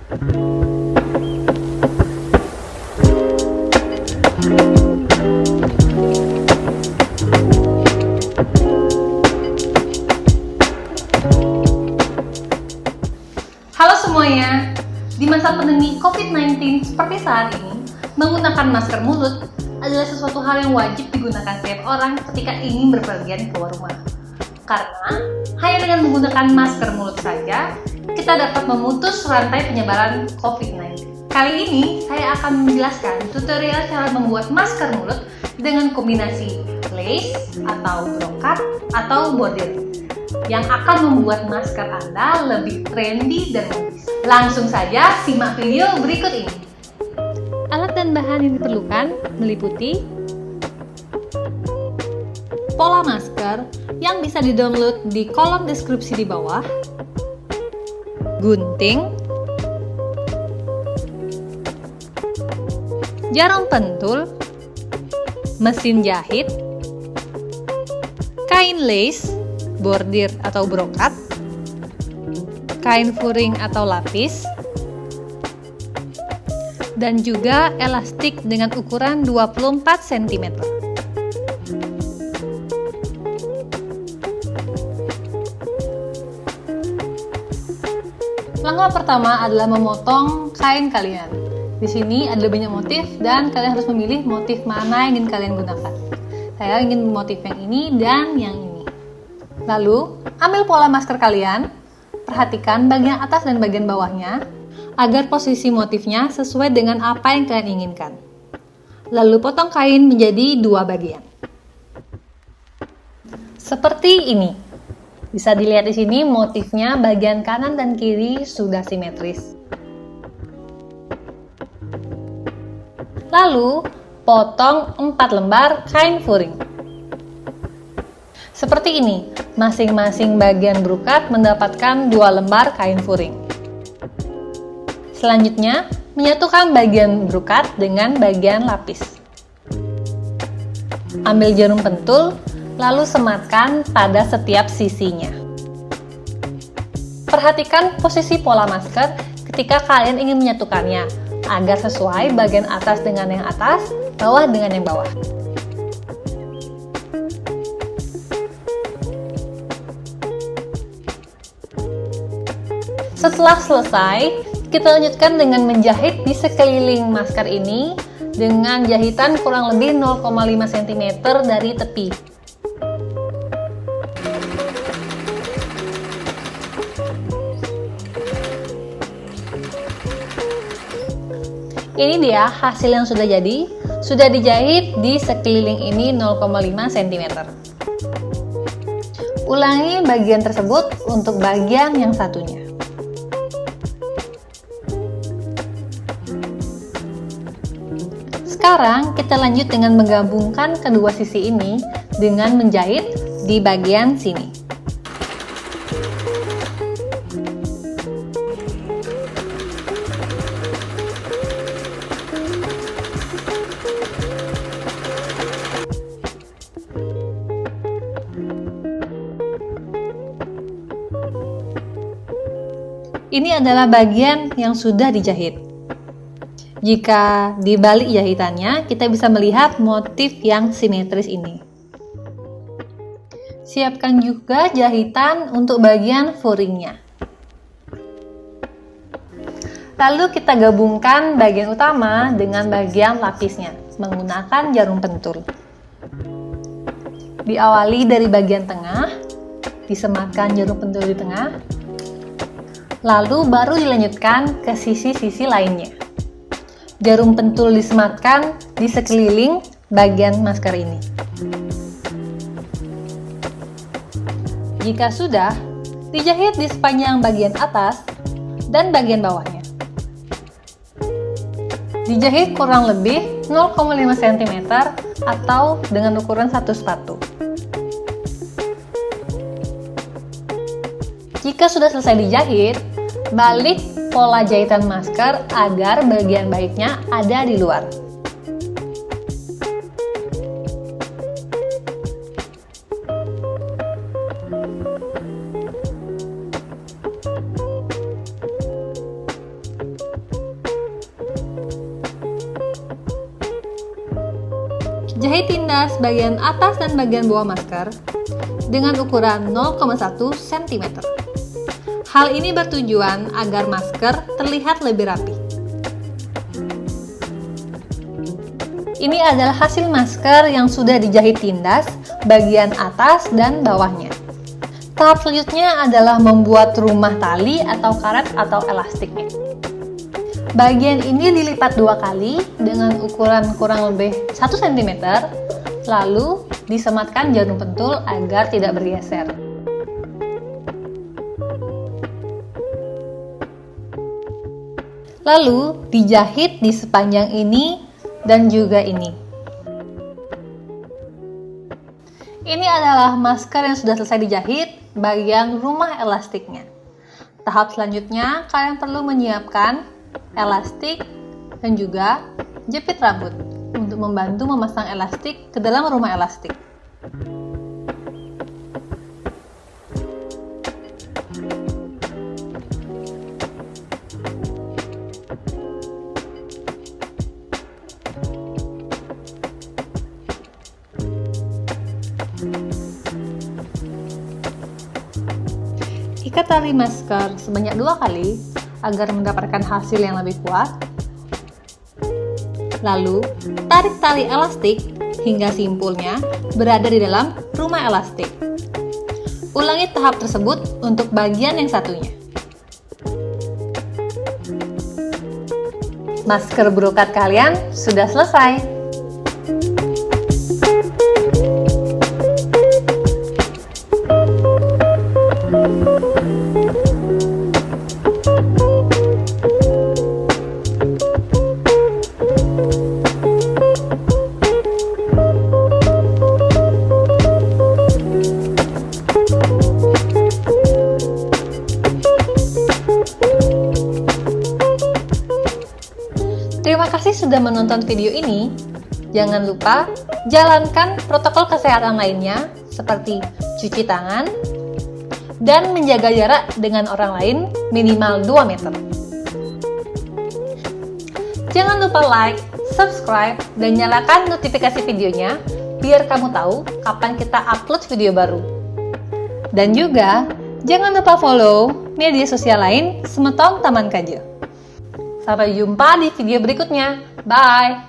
Halo semuanya, di masa pandemi COVID-19 seperti saat ini, menggunakan masker mulut adalah sesuatu hal yang wajib digunakan setiap orang ketika ingin berpergian keluar rumah. Karena hanya dengan menggunakan masker mulut saja, kita dapat memutus rantai penyebaran COVID-19. Kali ini, saya akan menjelaskan tutorial cara membuat masker mulut dengan kombinasi lace atau brokat atau bordir yang akan membuat masker Anda lebih trendy dan modis. Langsung saja simak video berikut ini. Alat dan bahan yang diperlukan meliputi pola masker yang bisa di-download di kolom deskripsi di bawah, gunting, jarum pentul, mesin jahit, kain lace, bordir atau brokat, kain furing atau lapis, dan juga elastik dengan ukuran 24 cm. Langkah pertama adalah memotong kain kalian. Di sini ada banyak motif dan kalian harus memilih motif mana yang ingin kalian gunakan. Saya ingin motif yang ini dan yang ini. Lalu, ambil pola masker kalian, perhatikan bagian atas dan bagian bawahnya, agar posisi motifnya sesuai dengan apa yang kalian inginkan. Lalu potong kain menjadi dua bagian. Seperti ini. Bisa dilihat di sini motifnya bagian kanan dan kiri sudah simetris. Lalu, potong 4 lembar kain furing. Seperti ini, masing-masing bagian brokat mendapatkan 2 lembar kain furing. Selanjutnya, menyatukan bagian brokat dengan bagian lapis. Ambil jarum pentul, lalu sematkan pada setiap sisinya. Perhatikan posisi pola masker ketika kalian ingin menyatukannya, agar sesuai bagian atas dengan yang atas, bawah dengan yang bawah. Setelah selesai, kita lanjutkan dengan menjahit di sekeliling masker ini dengan jahitan kurang lebih 0,5 cm dari tepi. Ini dia hasil yang sudah jadi, sudah dijahit di sekeliling ini 0,5 cm. Ulangi bagian tersebut untuk bagian yang satunya. Sekarang kita lanjut dengan menggabungkan kedua sisi ini dengan menjahit di bagian sini. Ini adalah bagian yang sudah dijahit. Jika dibalik jahitannya, kita bisa melihat motif yang simetris ini. Siapkan juga jahitan untuk bagian furingnya. Lalu kita gabungkan bagian utama dengan bagian lapisnya menggunakan jarum pentul. Diawali dari bagian tengah, disematkan jarum pentul di tengah, lalu baru dilanjutkan ke sisi-sisi lainnya. Jarum pentul disematkan di sekeliling bagian masker ini. Jika sudah, dijahit di sepanjang bagian atas dan bagian bawahnya. Dijahit kurang lebih 0,5 cm atau dengan ukuran 1 sepatu. Jika sudah selesai dijahit, balik pola jahitan masker agar bagian baiknya ada di luar. Jahit tindas bagian atas dan bagian bawah masker dengan ukuran 0,1 cm. Hal ini bertujuan agar masker terlihat lebih rapi. Ini adalah hasil masker yang sudah dijahit tindas bagian atas dan bawahnya. Tahap selanjutnya adalah membuat rumah tali atau karet atau elastiknya. Bagian ini dilipat 2 kali dengan ukuran kurang lebih 1 cm, lalu disematkan jarum pentul agar tidak bergeser. Lalu dijahit di sepanjang ini dan juga ini. Ini adalah masker yang sudah selesai dijahit bagian rumah elastiknya. Tahap selanjutnya, kalian perlu menyiapkan elastik dan juga jepit rambut untuk membantu memasang elastik ke dalam rumah elastik. Ikat tali masker sebanyak 2 kali agar mendapatkan hasil yang lebih kuat. Lalu, tarik tali elastik hingga simpulnya berada di dalam rumah elastik. Ulangi tahap tersebut untuk bagian yang satunya. Masker brokat kalian sudah selesai. Terima kasih sudah menonton video ini. Jangan lupa jalankan protokol kesehatan lainnya seperti cuci tangan dan menjaga jarak dengan orang lain minimal 2 meter. Jangan lupa like, subscribe, dan nyalakan notifikasi videonya biar kamu tahu kapan kita upload video baru. Dan juga jangan lupa follow media sosial lain Semetong Taman Kajo. Sampai jumpa di video berikutnya. Bye!